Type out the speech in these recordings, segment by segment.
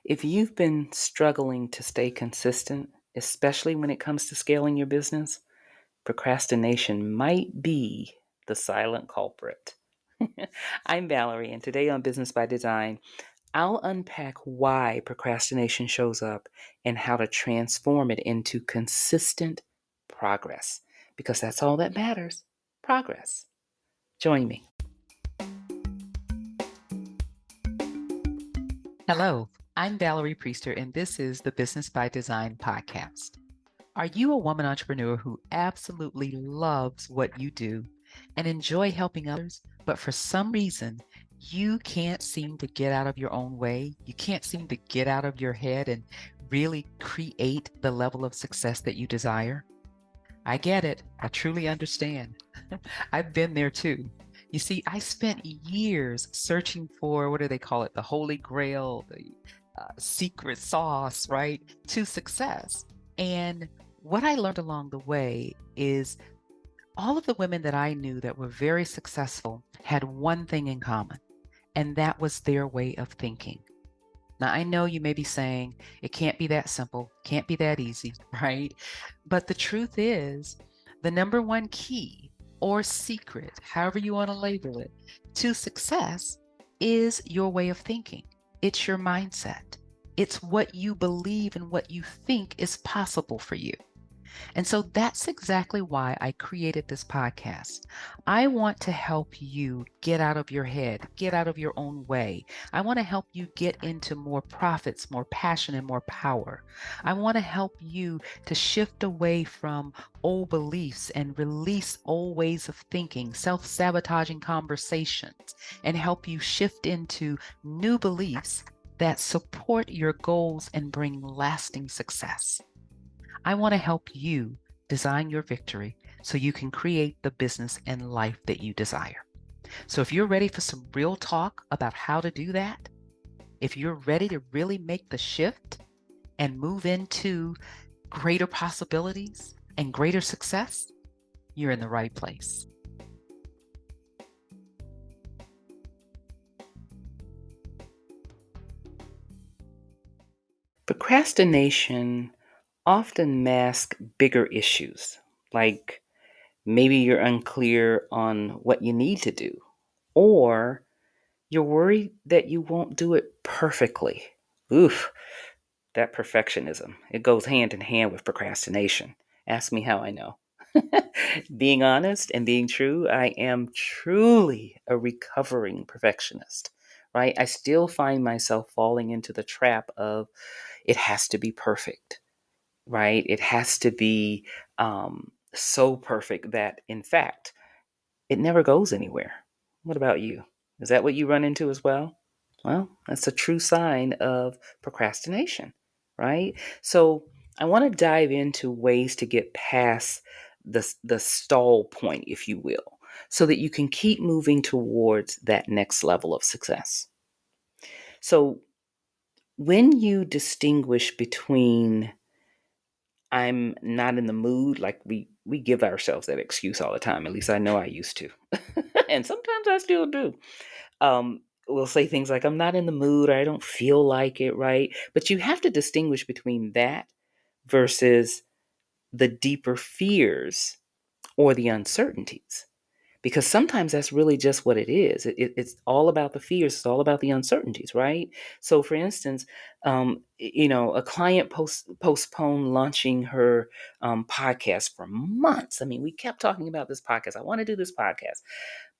If you've been struggling to stay consistent, especially when it comes to scaling your business, procrastination might be the silent culprit. I'm Valerie, and today on Business by Design, I'll unpack why procrastination shows up and how to transform it into consistent progress, because that's all that matters, progress. Join me. Hello, I'm Valerie Priester, and this is the Business by Design podcast. Are you a woman entrepreneur who absolutely loves what you do and enjoy helping others, but for some reason, you can't seem to get out of your own way? You can't seem to get out of your head and really create the level of success that you desire? I get it. I truly understand. I've been there too. You see, I spent years searching for what do they call it? The holy grail, the secret sauce, right? To success. And what I learned along the way is all of the women that I knew that were very successful had one thing in common, and that was their way of thinking. Now, I know you may be saying it can't be that simple, can't be that easy, right? But the truth is, the number one key or secret, however you want to label it, to success is your way of thinking. It's your mindset. It's what you believe and what you think is possible for you. And so that's exactly why I created this podcast. I want to help you get out of your head, get out of your own way. I want to help you get into more profits, more passion, and more power. I want to help you to shift away from old beliefs and release old ways of thinking, self sabotaging conversations, and help you shift into new beliefs that support your goals and bring lasting success. I want to help you design your victory so you can create the business and life that you desire. So if you're ready for some real talk about how to do that, if you're ready to really make the shift and move into greater possibilities and greater success, you're in the right place. Procrastination often masks bigger issues, like maybe you're unclear on what you need to do, or you're worried that you won't do it perfectly. Oof, that perfectionism. It goes hand in hand with procrastination. Ask me how I know. Being honest and being true, I am truly a recovering perfectionist, right? I still find myself falling into the trap of it has to be perfect, right? It has to be so perfect that, in fact, it never goes anywhere. What about you? Is that what you run into as well? Well, that's a true sign of procrastination, right? So I want to dive into ways to get past the stall point, if you will, so that you can keep moving towards that next level of success. So when you distinguish between I'm not in the mood, like we give ourselves that excuse all the time. At least I know I used to. And sometimes I still do. We'll say things like I'm not in the mood or I don't feel like it, right? But you have to distinguish between that versus the deeper fears or the uncertainties, because sometimes that's really just what it is. It's all about the fears. It's all about the uncertainties, right? So, for instance, a client postponed launching her podcast for months. I mean, we kept talking about this podcast. I want to do this podcast,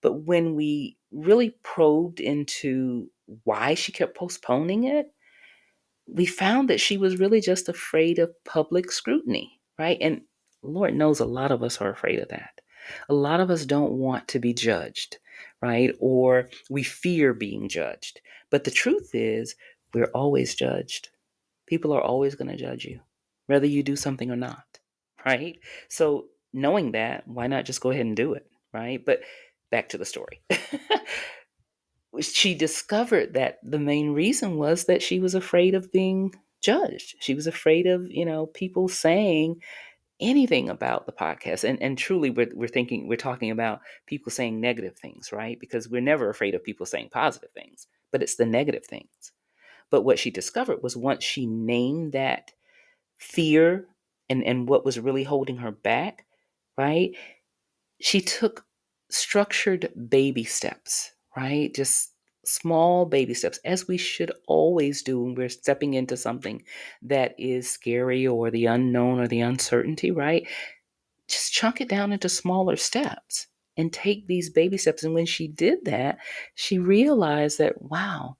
but when we really probed into why she kept postponing it, we found that she was really just afraid of public scrutiny, right? And Lord knows a lot of us are afraid of that. A lot of us don't want to be judged, right? Or we fear being judged. But the truth is, we're always judged. People are always going to judge you, whether you do something or not, right? So, knowing that, why not just go ahead and do it, right? But back to the story. She discovered that the main reason was that she was afraid of being judged. She was afraid of, people saying anything about the podcast. And truly we're talking about people saying negative things, right? Because we're never afraid of people saying positive things, but it's the negative things. But what she discovered was once she named that fear and what was really holding her back, right? She took structured baby steps, right? Just small baby steps, as we should always do when we're stepping into something that is scary or the unknown or the uncertainty, right? Just chunk it down into smaller steps and take these baby steps. And when she did that, she realized that, wow,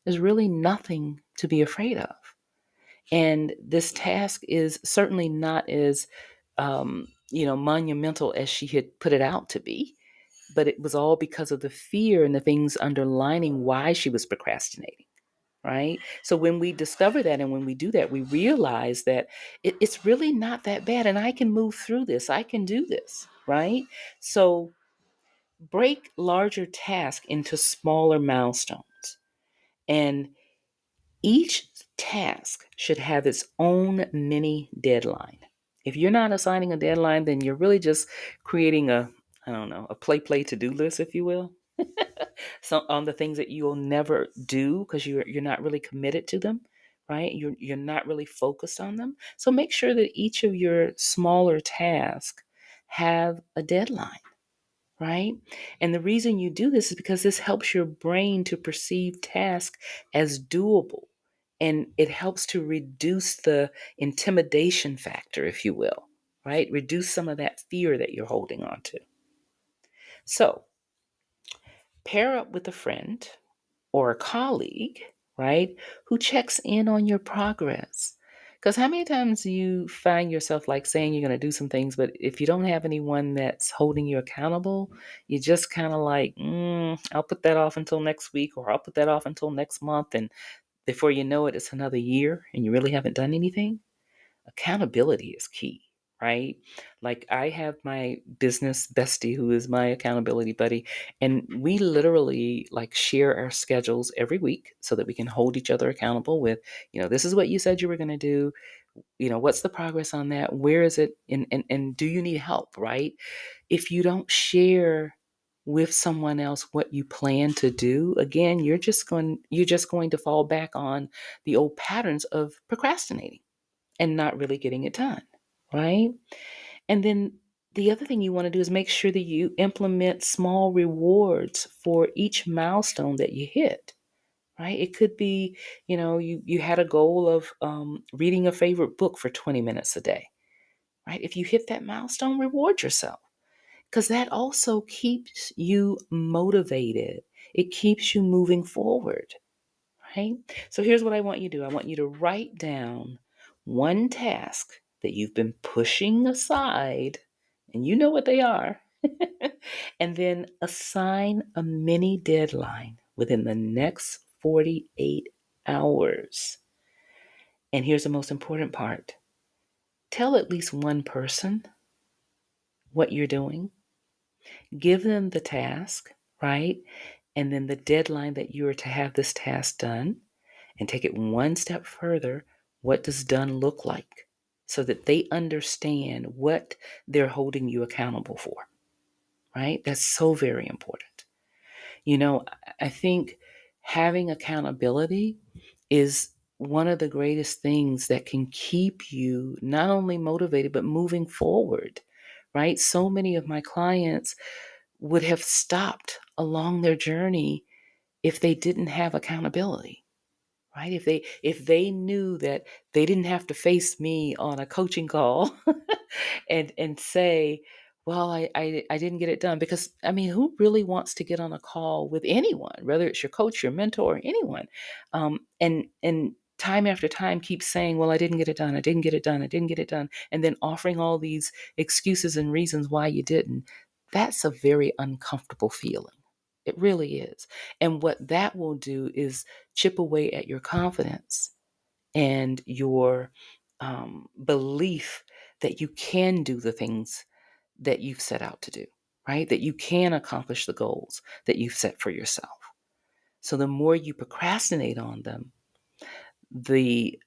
there's really nothing to be afraid of. And this task is certainly not as, monumental as she had put it out to be, but it was all because of the fear and the things underlining why she was procrastinating. Right. So when we discover that and when we do that, we realize that it's really not that bad and I can move through this. I can do this. Right. So break larger tasks into smaller milestones. And each task should have its own mini deadline. If you're not assigning a deadline, then you're really just creating I don't know, a play to do list, if you will. So on the things that you'll never do because you're not really committed to them, right? You're not really focused on them. So make sure that each of your smaller tasks have a deadline, right? And the reason you do this is because this helps your brain to perceive tasks as doable. And it helps to reduce the intimidation factor, if you will, right? Reduce some of that fear that you're holding on to. So pair up with a friend or a colleague, right, who checks in on your progress. Because how many times you find yourself like saying you're going to do some things, but if you don't have anyone that's holding you accountable, you just kind of like, I'll put that off until next week, or I'll put that off until next month. And before you know it, it's another year and you really haven't done anything. Accountability is key, right? Like I have my business bestie who is my accountability buddy, and we literally like share our schedules every week so that we can hold each other accountable with, this is what you said you were going to do. What's the progress on that? Where is it? And do you need help, right? If you don't share with someone else what you plan to do, again, you're just going to fall back on the old patterns of procrastinating and not really getting it done, right? And then the other thing you want to do is make sure that you implement small rewards for each milestone that you hit, right? It could be, you had a goal of reading a favorite book for 20 minutes a day, right? If you hit that milestone, reward yourself because that also keeps you motivated. It keeps you moving forward. Right? So here's what I want you to do. I want you to write down one task that you've been pushing aside, and you know what they are, and then assign a mini deadline within the next 48 hours. And here's the most important part. Tell at least one person what you're doing. Give them the task, right? And then the deadline that you are to have this task done. And take it one step further. What does done look like? So that they understand what they're holding you accountable for, right? That's so very important. I think having accountability is one of the greatest things that can keep you not only motivated, but moving forward, right? So many of my clients would have stopped along their journey if they didn't have accountability, right? If they knew that they didn't have to face me on a coaching call and say, well, I didn't get it done. Because I mean, who really wants to get on a call with anyone, whether it's your coach, your mentor, or anyone, and time after time keep saying, well, I didn't get it done, I didn't get it done, I didn't get it done, and then offering all these excuses and reasons why you didn't. That's a very uncomfortable feeling. It really is. And what that will do is chip away at your confidence and your belief that you can do the things that you've set out to do, right? That you can accomplish the goals that you've set for yourself. So the more you procrastinate on them, the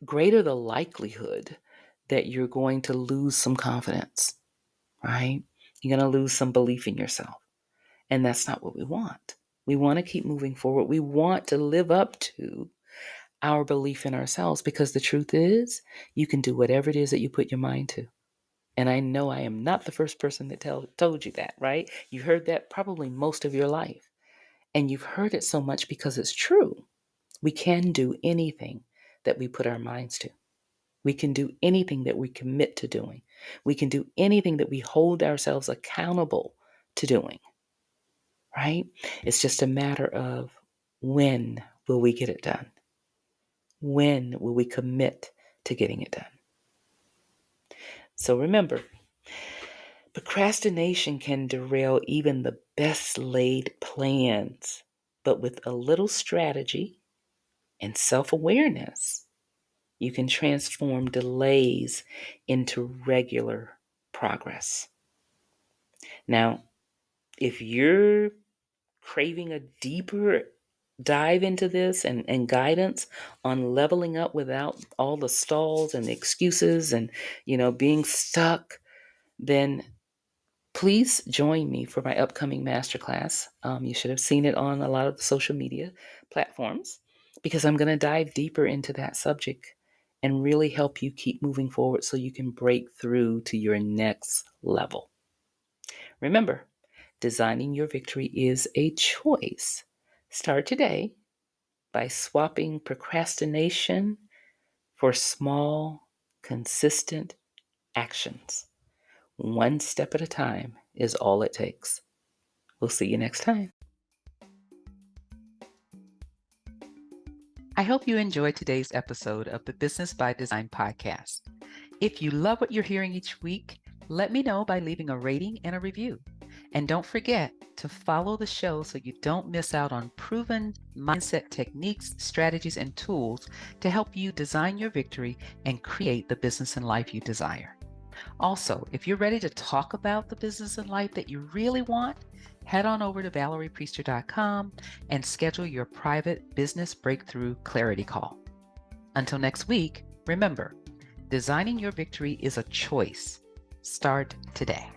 greater the likelihood that you're going to lose some confidence, right? You're going to lose some belief in yourself. And that's not what we want. We want to keep moving forward. We want to live up to our belief in ourselves, because the truth is, you can do whatever it is that you put your mind to. And I know I am not the first person that told you that, right? You heard that probably most of your life. And you've heard it so much because it's true. We can do anything that we put our minds to. We can do anything that we commit to doing. We can do anything that we hold ourselves accountable to doing, right? It's just a matter of, when will we get it done? When will we commit to getting it done? So remember, procrastination can derail even the best laid plans, but with a little strategy and self awareness, you can transform delays into regular progress. Now, if you're craving a deeper dive into this and guidance on leveling up without all the stalls and the excuses and being stuck, then please join me for my upcoming masterclass. You should have seen it on a lot of the social media platforms, because I'm going to dive deeper into that subject and really help you keep moving forward so you can break through to your next level. Remember, designing your victory is a choice. Start today by swapping procrastination for small, consistent actions. One step at a time is all it takes. We'll see you next time. I hope you enjoyed today's episode of the Business by Design podcast. If you love what you're hearing each week, let me know by leaving a rating and a review. And don't forget to follow the show so you don't miss out on proven mindset techniques, strategies, and tools to help you design your victory and create the business and life you desire. Also, if you're ready to talk about the business and life that you really want, head on over to valeriepriester.com and schedule your private business breakthrough clarity call. Until next week, remember, designing your victory is a choice. Start today.